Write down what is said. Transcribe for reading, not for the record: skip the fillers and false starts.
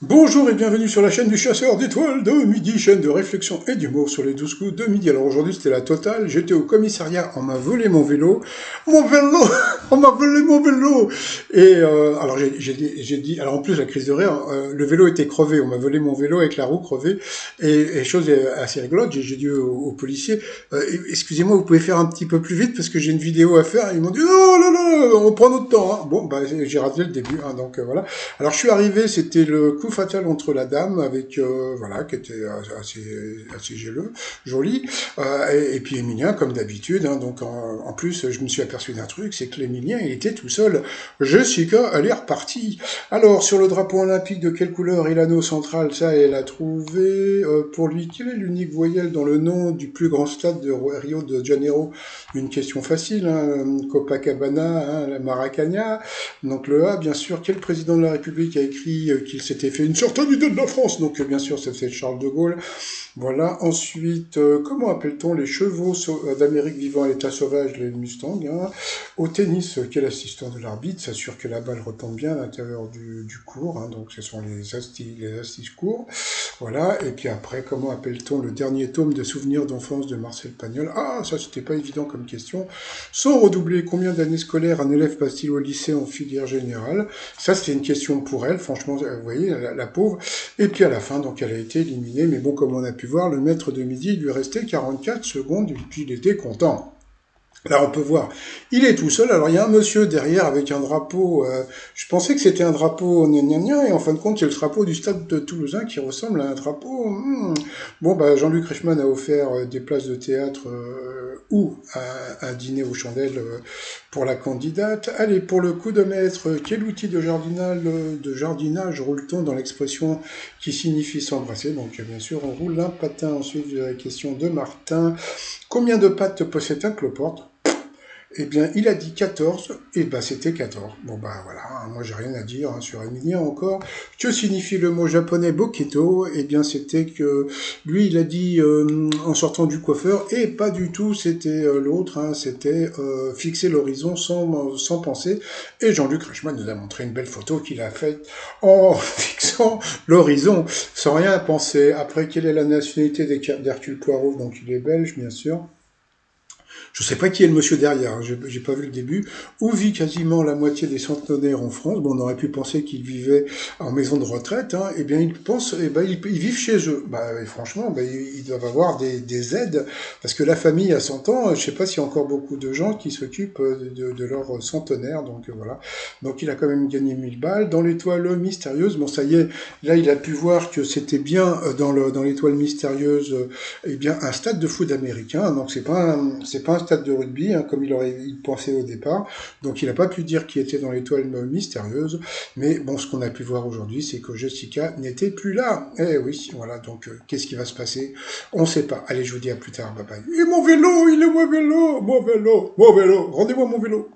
Bonjour et bienvenue sur la chaîne du chasseur d'étoiles de midi, chaîne de réflexion et d'humour sur les 12 coups de midi. Alors aujourd'hui c'était la totale, j'étais au commissariat, on m'a volé mon vélo, on m'a volé mon vélo. Et alors j'ai dit, alors en plus la crise de rire, le vélo était crevé, on m'a volé mon vélo avec la roue crevée. Et chose assez rigolote, j'ai dit au policier, excusez-moi, vous pouvez faire un petit peu plus vite parce que j'ai une vidéo à faire. Ils m'ont dit, oh là là, on prend notre temps. Hein. Bon, bah j'ai raté le début, hein, donc voilà. Alors je suis arrivé, c'était le coup fatal entre la dame avec voilà qui était assez joli et puis Emilien comme d'habitude. Hein, donc en plus je me suis aperçu d'un truc, c'est que l'Emilien il était tout seul. Jessica elle est repartie. Alors sur le drapeau olympique de quelle couleur est l'anneau central? Ça elle a trouvé. Pour lui quelle est l'unique voyelle dans le nom du plus grand stade de Rio de Janeiro? Une question facile. Hein, Copacabana, hein, la Maracanã. Donc le A, bien sûr, quel président de la République a écrit qu'il s'était fait une certaine idée de la France? Donc bien sûr, c'est Charles de Gaulle. Voilà. Ensuite, comment appelle-t-on les chevaux d'Amérique vivant à l'état sauvage, les Mustangs? Hein. Au tennis, quel assistant de l'arbitre s'assure que la balle retombe bien à l'intérieur du court? Hein, donc ce sont les assises courts. Voilà. Et puis après, comment appelle-t-on le dernier tome de Souvenirs d'enfance de Marcel Pagnol? Ah, ça c'était pas évident comme question. Sans redoubler, combien d'années scolaires un élève passe-t-il au lycée en filière générale? Ça, c'était une question pour elle, franchement, vous voyez, la pauvre. Et puis à la fin, donc elle a été éliminée, mais bon, comme on a pu voir, le maître de midi, il lui restait 44 secondes, et puis il était content. Là, on peut voir, il est tout seul. Alors, il y a un monsieur derrière avec un drapeau. Je pensais que c'était un drapeau gna gna gna, et en fin de compte, il y a le drapeau du stade de Toulousain qui ressemble à un drapeau. Bon, bah, Jean-Luc Reichmann a offert des places de théâtre ou un dîner aux chandelles pour la candidate. Allez, pour le coup de maître, quel outil de jardinage roule-t-on dans l'expression qui signifie s'embrasser? Donc, bien sûr, on roule un patin. Ensuite, la question de Martin. Combien de pattes possède un cloporte? Eh bien, il a dit 14, et ben c'était 14. Bon bah voilà, hein, moi j'ai rien à dire hein, sur Emilien encore. Que signifie le mot japonais boketo? Eh bien c'était que lui il a dit en sortant du coiffeur, et pas du tout, c'était l'autre, hein, c'était fixer l'horizon sans penser. Et Jean-Luc Reichmann nous a montré une belle photo qu'il a faite en fixant l'horizon, sans rien penser. Après, quelle est la nationalité d'Hercule Poirot? Donc il est belge, bien sûr. Je ne sais pas qui est le monsieur derrière, hein, j'ai pas vu le début, où vit quasiment la moitié des centenaires en France. Bon, on aurait pu penser qu'ils vivaient en maison de retraite, hein. Eh bien, ils vivent chez eux. Bah, et franchement, bah, ils doivent avoir des aides, parce que la famille à 100 ans, je sais pas s'il y a encore beaucoup de gens qui s'occupent de leurs centenaires, donc voilà. Donc il a quand même gagné 1000 balles. Dans l'étoile mystérieuse, bon, ça y est, là, il a pu voir que c'était bien dans l'étoile mystérieuse, eh bien, un stade de foot américain, donc c'est pas un stade de rugby, hein, comme il pensait au départ. Donc il n'a pas pu dire qui était dans l'étoile mystérieuse. Mais bon, ce qu'on a pu voir aujourd'hui, c'est que Jessica n'était plus là. Eh oui, voilà, donc qu'est-ce qui va se passer? On ne sait pas. Allez, je vous dis à plus tard, bye bye. Et mon vélo, il est mon vélo, mon vélo, mon vélo, rendez-moi mon vélo.